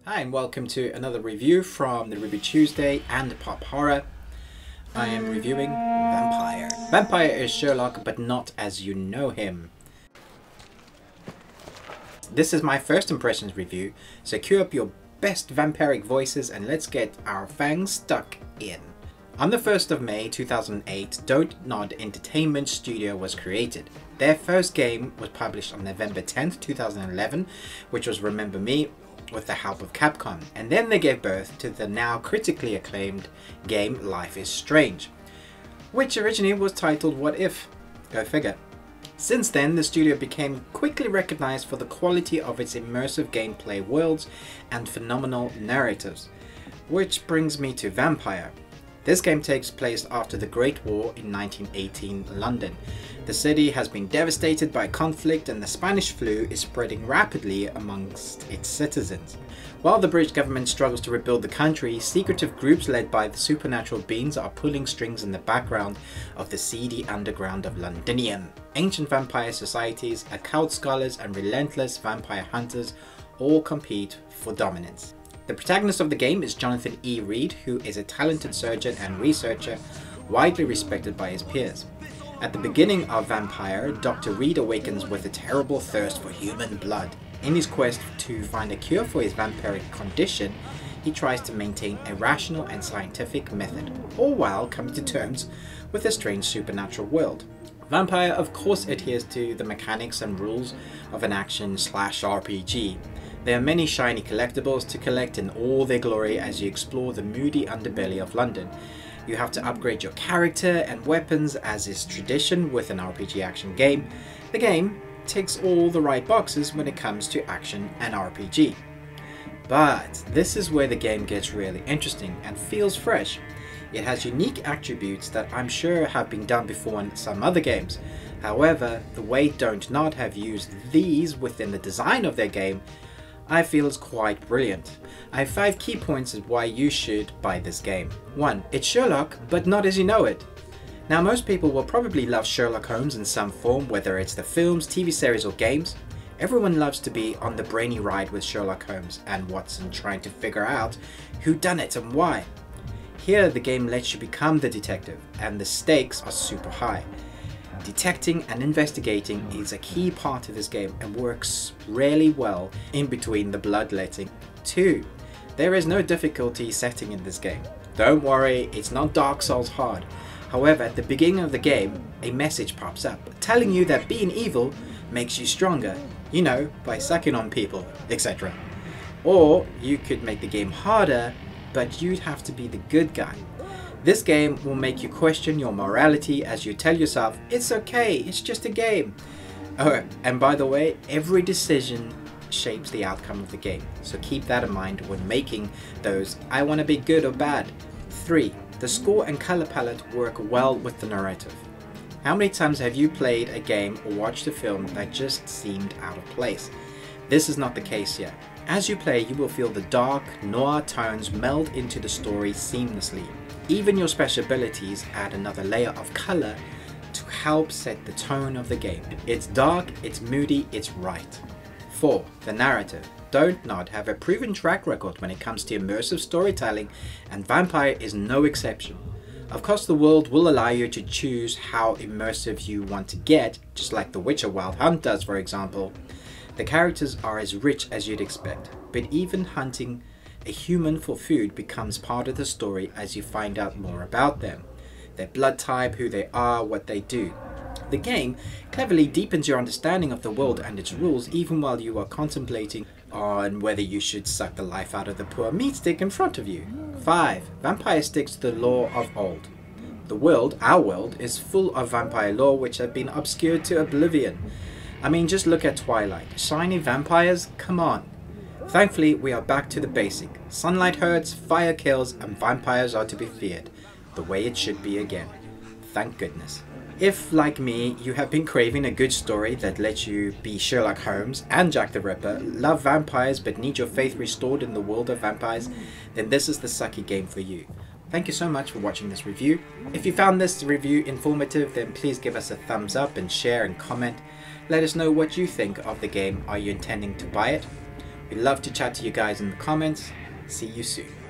Hi and welcome to another review from the Review Tuesday and Pop Horror. I am reviewing Vampyr. Vampyr is Sherlock, but not as you know him. This is my first impressions review, so cue up your best vampiric voices and let's get our fangs stuck in. On the 1st of May 2008, Dontnod Entertainment Studio was created. Their first game was published on November 10th, 2011, which was Remember Me, with the help of Capcom, and then they gave birth to the now critically acclaimed game Life is Strange, which originally was titled What If? Go figure. Since then, the studio became quickly recognized for the quality of its immersive gameplay worlds and phenomenal narratives, which brings me to Vampyr. This game takes place after the Great War in 1918 London. The city has been devastated by conflict and the Spanish flu is spreading rapidly amongst its citizens. While the British government struggles to rebuild the country, secretive groups led by the supernatural beings are pulling strings in the background of the seedy underground of Londinium. Ancient vampire societies, occult scholars and relentless vampire hunters all compete for dominance. The protagonist of the game is Jonathan E. Reed, who is a talented surgeon and researcher widely respected by his peers. At the beginning of Vampyr, Dr. Reed awakens with a terrible thirst for human blood. In his quest to find a cure for his vampiric condition, he tries to maintain a rational and scientific method, all while coming to terms with a strange supernatural world. Vampyr of course adheres to the mechanics and rules of an action/RPG. There are many shiny collectibles to collect in all their glory as you explore the moody underbelly of London. You have to upgrade your character and weapons as is tradition with an RPG action game. The game ticks all the right boxes when it comes to action and RPG. But this is where the game gets really interesting and feels fresh. It has unique attributes that I'm sure have been done before in some other games. However, the way Dontnod have used these within the design of their game I feel is quite brilliant. I have 5 key points of why you should buy this game. 1. It's Sherlock, but not as you know it. Now most people will probably love Sherlock Holmes in some form, whether it's the films, TV series or games. Everyone loves to be on the brainy ride with Sherlock Holmes and Watson trying to figure out who done it and why. Here the game lets you become the detective and the stakes are super high. Detecting and investigating is a key part of this game and works really well in between the bloodletting. 2. There is no difficulty setting in this game. Don't worry, it's not Dark Souls hard. However, at the beginning of the game, a message pops up telling you that being evil makes you stronger, you know, by sucking on people, etc. Or you could make the game harder, but you'd have to be the good guy. This game will make you question your morality as you tell yourself, it's okay, it's just a game. Oh, and by the way, every decision shapes the outcome of the game, so keep that in mind when making those I want to be good or bad. 3. The score and color palette work well with the narrative. How many times have you played a game or watched a film that just seemed out of place? This is not the case here. As you play, you will feel the dark, noir tones meld into the story seamlessly. Even your special abilities add another layer of color to help set the tone of the game. It's dark, it's moody, it's right. 4. The narrative. Dontnod have a proven track record when it comes to immersive storytelling, and Vampyr is no exception. Of course, the world will allow you to choose how immersive you want to get, just like The Witcher Wild Hunt does, for example. The characters are as rich as you'd expect, but even hunting a human for food becomes part of the story as you find out more about them. Their blood type, who they are, what they do. The game cleverly deepens your understanding of the world and its rules even while you are contemplating on whether you should suck the life out of the poor meat stick in front of you. 5. Vampyr sticks to the lore of old. The world, our world, is full of vampire lore which have been obscured to oblivion. I mean, just look at Twilight. Shiny vampires? Come on. Thankfully, we are back to the basic. Sunlight hurts, fire kills, and vampires are to be feared. The way it should be again. Thank goodness. If, like me, you have been craving a good story that lets you be Sherlock Holmes and Jack the Ripper, love vampires but need your faith restored in the world of vampires, then this is the sucky game for you. Thank you so much for watching this review. If you found this review informative, then please give us a thumbs up and share and comment. Let us know what you think of the game. Are you intending to buy it? We'd love to chat to you guys in the comments. See you soon.